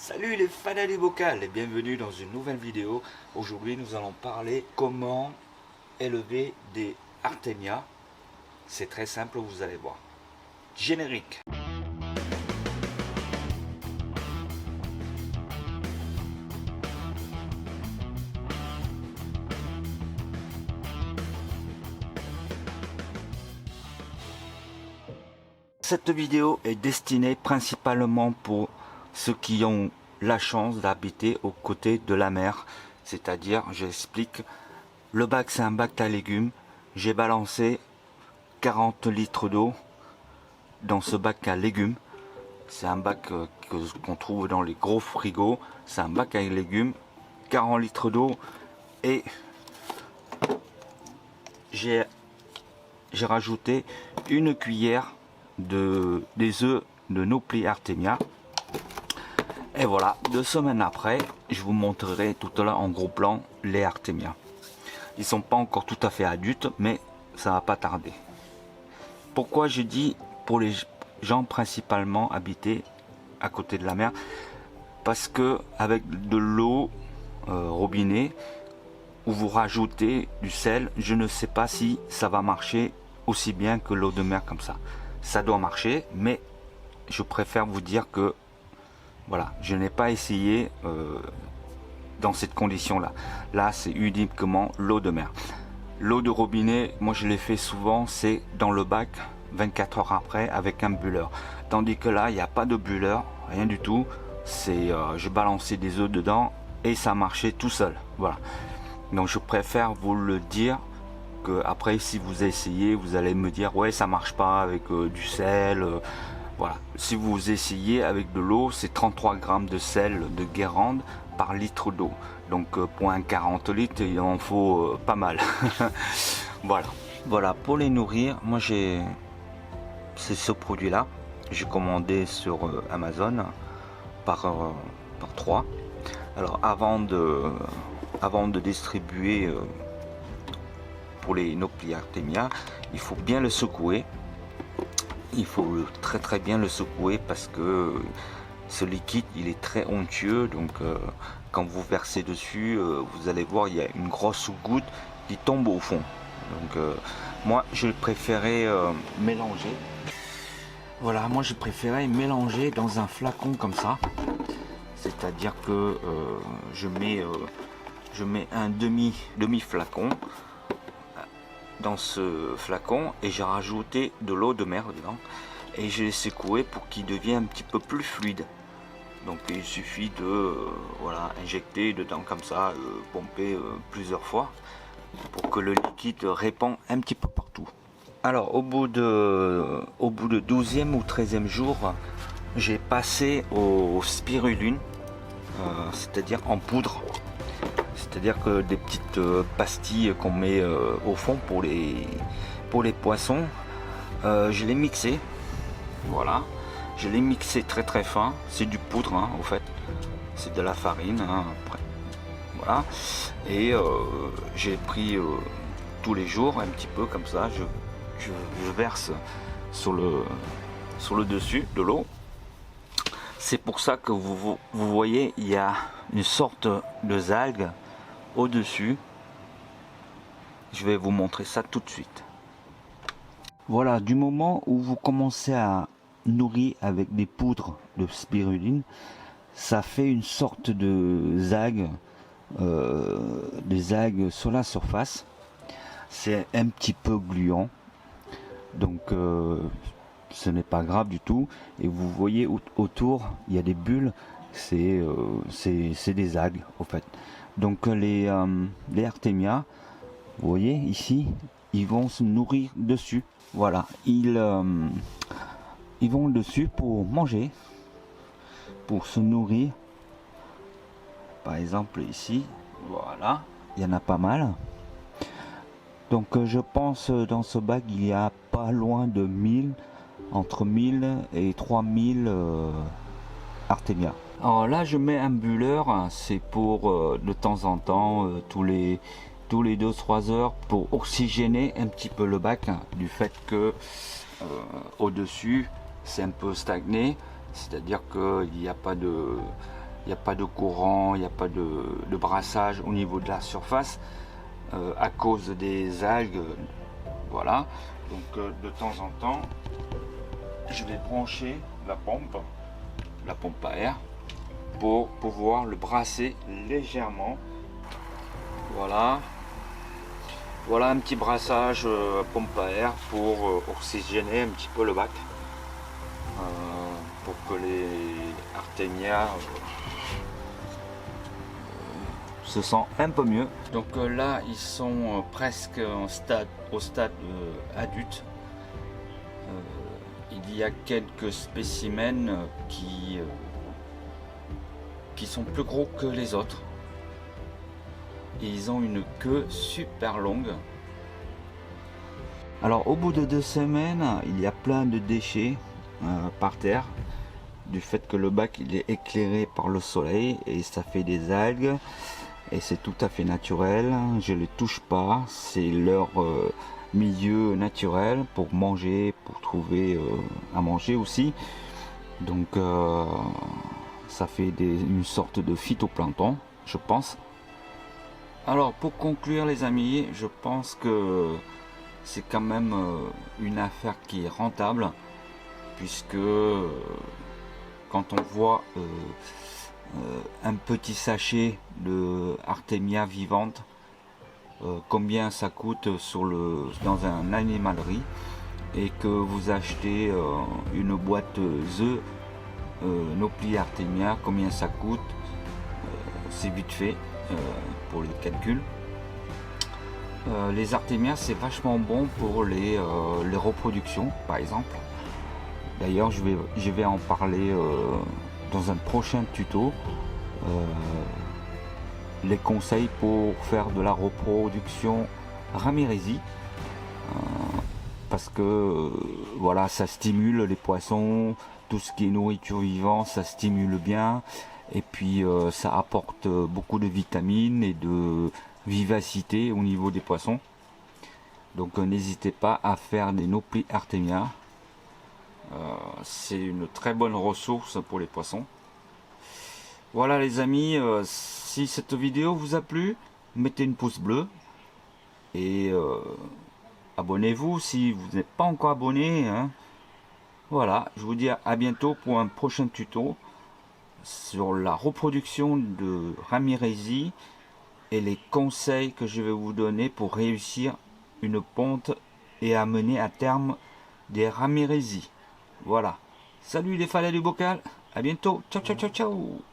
Salut les fans du bocal et bienvenue dans une nouvelle vidéo. Aujourd'hui nous allons parler comment élever des artémias. C'est très simple, vous allez voir. Générique. Cette vidéo est destinée principalement pour ceux qui ont la chance d'habiter aux côtés de la mer. C'est-à-dire, j'explique, le bac c'est un bac à légumes. J'ai balancé 40 litres d'eau dans ce bac à légumes. C'est un bac qu'on trouve dans les gros frigos. C'est un bac à légumes, 40 litres d'eau. Et j'ai rajouté une cuillère des œufs de Nopli Artemia. Et voilà, 2 semaines après, je vous montrerai tout à l'heure en gros plan les Artemia. Ils sont pas encore tout à fait adultes, mais ça va pas tarder. Pourquoi je dis pour les gens principalement habités à côté de la mer? Parce que avec de l'eau robinet, où vous rajoutez du sel, je ne sais pas si ça va marcher aussi bien que l'eau de mer comme ça. Ça doit marcher, mais je préfère vous dire que voilà, je n'ai pas essayé dans cette condition là. Là c'est uniquement l'eau de mer. L'eau de robinet, moi je l'ai fait souvent, c'est dans le bac 24 heures après avec un bulleur. Tandis que là il n'y a pas de bulleur, rien du tout. C'est je balançais des œufs dedans et ça marchait tout seul. Voilà. Donc je préfère vous le dire. Après si vous essayez, vous allez me dire ouais ça marche pas avec du sel, voilà. Si vous essayez avec de l'eau, c'est 33 grammes de sel de Guérande par litre d'eau, donc pour un 40 litres il en faut pas mal. Voilà pour les nourrir, moi c'est ce produit là, j'ai commandé sur Amazon par 3. Alors avant de distribuer pour les Nopli Artemia, il faut bien le secouer. Il faut très bien le secouer parce que ce liquide il est très onctueux, donc quand vous versez dessus, vous allez voir il y a une grosse goutte qui tombe au fond. Donc moi je préférais mélanger. Voilà, moi je préférais mélanger dans un flacon comme ça. C'est-à-dire que je mets un demi flacon dans ce flacon et j'ai rajouté de l'eau de mer dedans et je l'ai secoué pour qu'il devienne un petit peu plus fluide. Donc il suffit de voilà, injecter dedans comme ça, pomper plusieurs fois pour que le liquide répande un petit peu partout. Alors au bout de 12e ou 13e jour, j'ai passé au spiruline, c'est-à-dire en poudre. C'est-à-dire que des petites pastilles qu'on met au fond pour les poissons, je l'ai mixé. Voilà, je l'ai mixé très fin. C'est du poudre, hein, au fait. C'est de la farine. Hein, après. Voilà. Et j'ai pris tous les jours un petit peu comme ça. Je verse sur le dessus de l'eau. C'est pour ça que vous voyez, il y a une sorte de algue au-dessus. Je vais vous montrer ça tout de suite. Voilà, du moment où vous commencez à nourrir avec des poudres de spiruline, ça fait une sorte de algues, des algues sur la surface. C'est un petit peu gluant, donc ce n'est pas grave du tout. Et vous voyez autour, il y a des bulles, c'est des algues au fait. Donc les Artemia, vous voyez ici, ils vont se nourrir dessus. Voilà, ils vont dessus pour manger, pour se nourrir. Par exemple ici, voilà, il y en a pas mal. Donc je pense dans ce bac il y a pas loin de 1000, entre 1000 et 3000 Artemia. Alors là je mets un bulleur, c'est pour de temps en temps, tous les 2-3 heures, pour oxygéner un petit peu le bac, du fait que au dessus c'est un peu stagné, c'est à dire qu'il n'y a pas de il n'y a pas de courant, il n'y a pas de brassage au niveau de la surface à cause des algues. Voilà, donc de temps en temps, je vais brancher la pompe à air, pour pouvoir le brasser légèrement. Voilà, voilà un petit brassage pompe à air pour oxygéner un petit peu le bac, pour que les artémias se sentent un peu mieux. Donc là ils sont presque au stade adulte. Il y a quelques spécimens qui sont plus gros que les autres. Et ils ont une queue super longue. Alors au bout de 2 semaines, il y a plein de déchets par terre, du fait que le bac il est éclairé par le soleil et ça fait des algues et c'est tout à fait naturel. Je les touche pas, c'est leur milieu naturel pour manger, pour trouver à manger aussi. Donc ça fait une sorte de phytoplancton, je pense. Alors pour conclure les amis, je pense que c'est quand même une affaire qui est rentable, puisque quand on voit un petit sachet de Artemia vivante, combien ça coûte dans un animalerie, et que vous achetez une boîte œufs Nopli Artemia, combien ça coûte, c'est vite fait pour le calcul. Les Artémias c'est vachement bon pour les reproductions par exemple. D'ailleurs je vais en parler dans un prochain tuto, les conseils pour faire de la reproduction Ramirezi, parce que voilà, ça stimule les poissons, tout ce qui est nourriture vivante, ça stimule bien, et puis ça apporte beaucoup de vitamines et de vivacité au niveau des poissons. Donc n'hésitez pas à faire des Nopli Artemia, c'est une très bonne ressource pour les poissons. Voilà les amis, si cette vidéo vous a plu, mettez une pouce bleu et abonnez-vous si vous n'êtes pas encore abonné, hein. Voilà, je vous dis à bientôt pour un prochain tuto sur la reproduction de Ramirezi et les conseils que je vais vous donner pour réussir une ponte et amener à terme des Ramirezi. Voilà, salut les falais du bocal, à bientôt, ciao ciao ciao ciao.